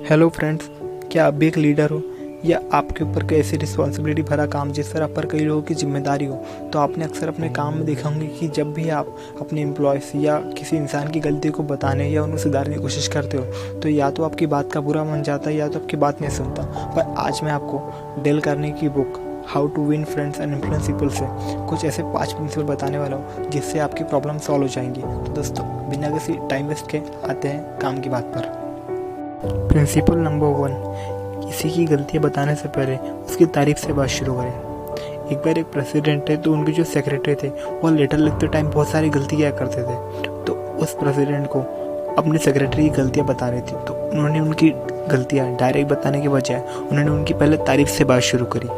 Hello friends, क्या आप भी एक लीडर हो या आपके ऊपर कोई ऐसी रिस्पॉन्सिबिलिटी भरा काम जिस पर आप पर कई लोगों की जिम्मेदारी हो। तो आपने अक्सर अपने काम में देखा होंगे कि जब भी आप अपने एम्प्लॉयज़ या किसी इंसान की गलती को बताने या उन्हें सुधारने की कोशिश करते हो तो या तो आपकी बात का बुरा मन जाता है या तो आपकी बात नहीं सुनता। पर आज मैं आपको डेल कार्नेगी की book how to win friends and influence people से कुछ ऐसे 5 प्रिंसिपल बताने वाला हूँ जिससे आपकी प्रॉब्लम सॉल्व हो जाएंगी। तो दोस्तों, बिना किसी टाइम वेस्ट के आते हैं काम की बात पर। प्रिंसिपल नंबर 1, किसी की गलतियाँ बताने से पहले उसकी तारीफ से बात शुरू करें। एक बार एक प्रेसिडेंट थे तो उनके जो सेक्रेटरी थे वो लेटर लिखते टाइम बहुत सारी गलती किया करते थे। तो उस प्रेसिडेंट को अपने सेक्रेटरी की गलतियाँ बतानी थी, तो उन्होंने उनकी गलतियाँ डायरेक्ट बताने के बजाय उन्होंने उनकी पहले तारीफ से बात शुरू करी।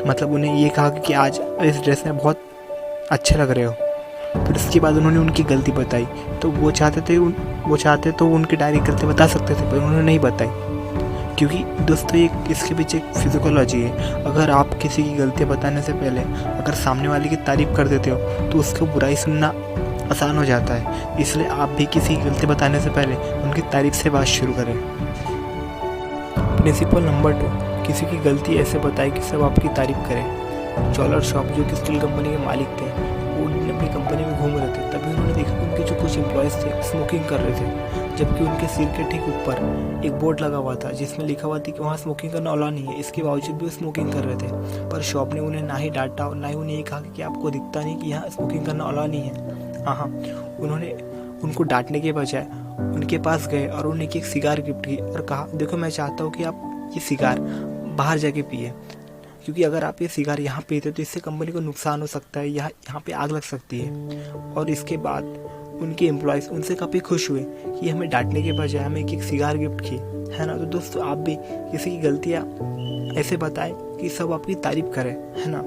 मतलब उन्हें ये कहा कि आज इस ड्रेस में बहुत अच्छे लग रहे हो। फिर उसके बाद उन्होंने उनकी गलती बताई। तो वो चाहते तो उनकी डायरेक्ट गलती बता सकते थे, पर उन्होंने नहीं बताई। क्योंकि दोस्तों, इसके पीछे एक फिजिकोलॉजी है। अगर आप किसी की गलतियाँ बताने से पहले अगर सामने वाले की तारीफ कर देते हो तो उसको बुराई सुनना आसान हो जाता है। इसलिए आप भी किसी की गलती बताने से पहले उनकी तारीफ से बात शुरू करें। प्रिंसिपल नंबर 2, किसी की गलती ऐसे बताए कि सब आपकी तारीफ करें। जॉलर शॉप जो कि स्टील कंपनी के मालिक थे, वो अपनी कंपनी में घूम रहे थे। तभी उन्होंने देखा कि उनके जो कुछ एम्प्लॉयज़ थे स्मोकिंग कर रहे थे, जबकि उनके सिर के ठीक ऊपर एक बोर्ड लगा हुआ था जिसमें लिखा हुआ था कि वहाँ स्मोकिंग करना अलाउ नहीं है। इसके बावजूद भी वो स्मोकिंग कर रहे थे। पर शॉप ने उन्हें ना ही डांटा और ना ही उन्हें ये कहा कि आपको दिखता नहीं कि यहाँ स्मोकिंग करना अलाउ नहीं है। हाँ, उन्होंने उनको डांटने के बजाय उनके पास गए और उन्हें एक सिगार गिफ्ट की और कहा, देखो मैं चाहता हूँ कि आप ये सिगार बाहर जाके पिए, क्योंकि अगर आप ये सिगार यहाँ पीते तो इससे कंपनी को नुकसान हो सकता है, यहाँ पे आग लग सकती है। और इसके बाद उनके एम्प्लॉयज़ उनसे काफ़ी खुश हुए कि हमें डांटने के बजाय हमें एक सिगार गिफ्ट की, है ना। तो दोस्तों, आप भी किसी की गलतियाँ ऐसे बताएं कि सब आपकी तारीफ करें, है ना।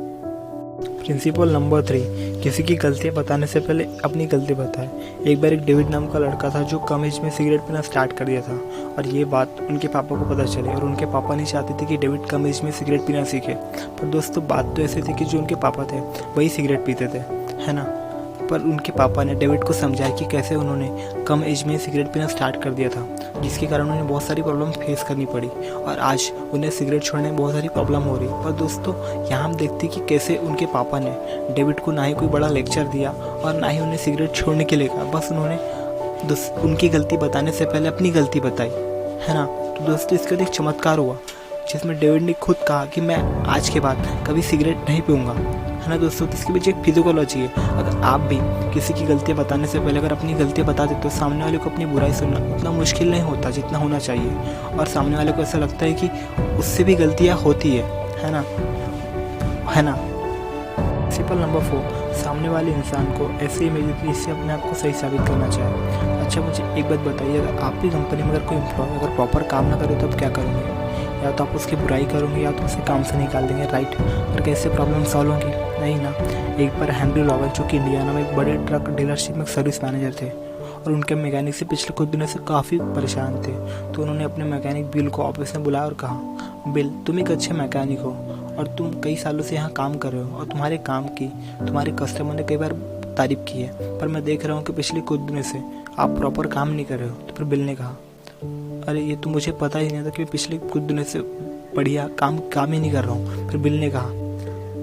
प्रिंसिपल नंबर 3, किसी की गलतियाँ बताने से पहले अपनी गलती बताएं। एक बार एक डेविड नाम का लड़का था जो कम एज में सिगरेट पीना स्टार्ट कर दिया था, और ये बात उनके पापा को पता चली और उनके पापा नहीं चाहते थे कि डेविड कम एज में सिगरेट पीना सीखे। पर दोस्तों, बात तो ऐसी थी कि जो उनके पापा थे वही सिगरेट पीते थे, है ना। पर उनके पापा ने डेविड को समझाया कि कैसे उन्होंने कम एज में सिगरेट पीना स्टार्ट कर दिया था, जिसके कारण उन्हें बहुत सारी प्रॉब्लम फेस करनी पड़ी और आज उन्हें सिगरेट छोड़ने में बहुत सारी प्रॉब्लम हो रही। पर दोस्तों, यहाँ हम देखते कि कैसे उनके पापा ने डेविड को ना ही कोई बड़ा लेक्चर दिया और ना ही उन्हें सिगरेट छोड़ने के लिए कहा। बस उन्होंने उनकी गलती बताने से पहले अपनी गलती बताई, है ना। तो दोस्तों, इसका एक चमत्कार हुआ जिसमें डेविड ने खुद कहा कि मैं आज के बाद कभी सिगरेट नहीं पीऊँगा, है ना। दोस्तों, इसके पीछे एक फिजिकोलॉजी है। अगर आप भी किसी की गलतियाँ बताने से पहले अगर अपनी गलतियाँ बता देते तो सामने वाले को अपनी बुराई सुनना उतना मुश्किल नहीं होता जितना होना चाहिए, और सामने वाले को ऐसा लगता है कि उससे भी गलतियाँ होती है ना। प्रिंसिपल नंबर 4, सामने वाले इंसान को ऐसे इमेज देती जिससे अपने आप को सही साबित करना चाहे। अच्छा, मुझे एक बात बताइए, अगर आपकी कंपनी में अगर कोई एम्प्लॉय अगर प्रॉपर काम ना करे तो आप क्या करोगे? या तो आप उसकी बुराई करोगे या तो उसे काम से निकाल देंगे, राइट। पर कैसे प्रॉब्लम सॉल्व होगी? नहीं ना। एक बार हेनरी लॉवेल जो कि इंडियाना में एक बड़े ट्रक डीलरशिप में सर्विस मैनेजर थे और उनके मैकेनिक से पिछले कुछ दिनों से काफ़ी परेशान थे। तो उन्होंने अपने मैकेनिक बिल को ऑफिस में बुलाया और कहा, बिल, तुम एक अच्छे मैकेनिक हो और तुम कई सालों से यहाँ काम कर रहे हो और तुम्हारे काम की तुम्हारे कस्टमर ने कई बार तारीफ की है, पर मैं देख रहा हूँ कि पिछले कुछ दिनों से आप प्रॉपर काम नहीं कर रहे हो। तो फिर बिल ने कहा, अरे ये तो मुझे पता ही नहीं था कि मैं पिछले कुछ दिनों से बढ़िया काम ही नहीं कर रहा हूँ। फिर बिल ने कहा,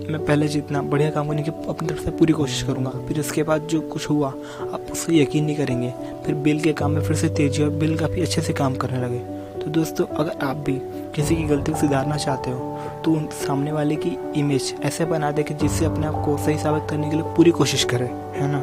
मैं पहले जितना बढ़िया काम करने की अपनी तरफ से पूरी कोशिश करूँगा। फिर उसके बाद जो कुछ हुआ आप उसको यकीन नहीं करेंगे। फिर बिल के काम में फिर से तेजी और बिल काफ़ी अच्छे से काम करने लगे। तो दोस्तों, अगर आप भी किसी की गलती को सुधारना चाहते हो तो उन सामने वाले की इमेज ऐसे बना दे कि जिससे अपने आप को सही साबित करने के लिए पूरी कोशिश करें, है ना।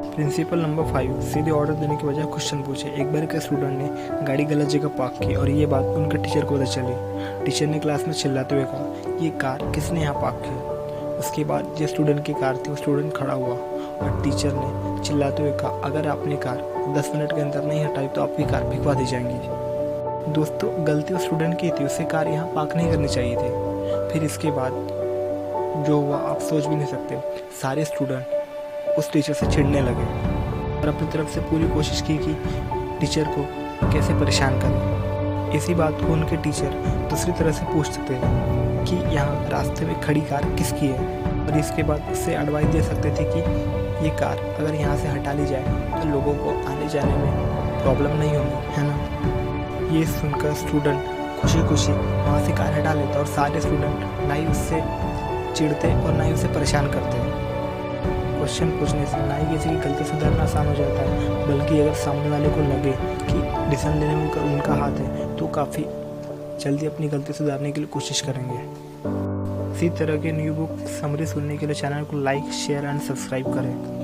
प्रिंसिपल नंबर 5, सीधे ऑर्डर देने के बजाय क्वेश्चन पूछे। एक बार के स्टूडेंट ने गाड़ी गलत जगह पार्क की और ये बात उनके टीचर को पता चली। टीचर ने क्लास में चिल्लाते हुए कहा, ये कार किसने यहाँ पार्क की? उसके बाद जिस स्टूडेंट की कार थी वो स्टूडेंट खड़ा हुआ और टीचर ने चिल्लाते हुए कहा, अगर आपने कार 10 मिनट के अंदर नहीं हटाई तो आपकी कार भिजवा दी जाएंगी। दोस्तों, गलती उस स्टूडेंट की थी, उसे कार यहाँ पार्क नहीं करनी चाहिए थी। फिर इसके बाद जो हुआ आप सोच भी नहीं सकते। सारे स्टूडेंट उस टीचर से चिढ़ने लगे और अपनी तरफ से पूरी कोशिश की कि टीचर को कैसे परेशान करें। इसी बात को उनके टीचर दूसरी तरह से पूछ सकते थे कि यहाँ रास्ते में खड़ी कार किसकी है, और इसके बाद उससे एडवाइस दे सकते थे कि ये कार अगर यहाँ से हटा ली जाए तो लोगों को आने जाने में प्रॉब्लम नहीं होगी, है ना। ये सुनकर स्टूडेंट खुशी खुशी वहाँ से कार हटा लेता और सारे स्टूडेंट ना ही उससे चिढ़ते और ना ही उसे परेशान करते। क्वेश्चन पूछने से ना ही किसी की गलती सुधारना आसान हो जाता है, बल्कि अगर सामने वाले को लगे कि डिसीजन लेने में उनका हाथ है तो काफ़ी जल्दी अपनी गलती सुधारने के लिए कोशिश करेंगे। इसी तरह के न्यू बुक समरी सुनने के लिए चैनल को लाइक, शेयर एंड सब्सक्राइब करें।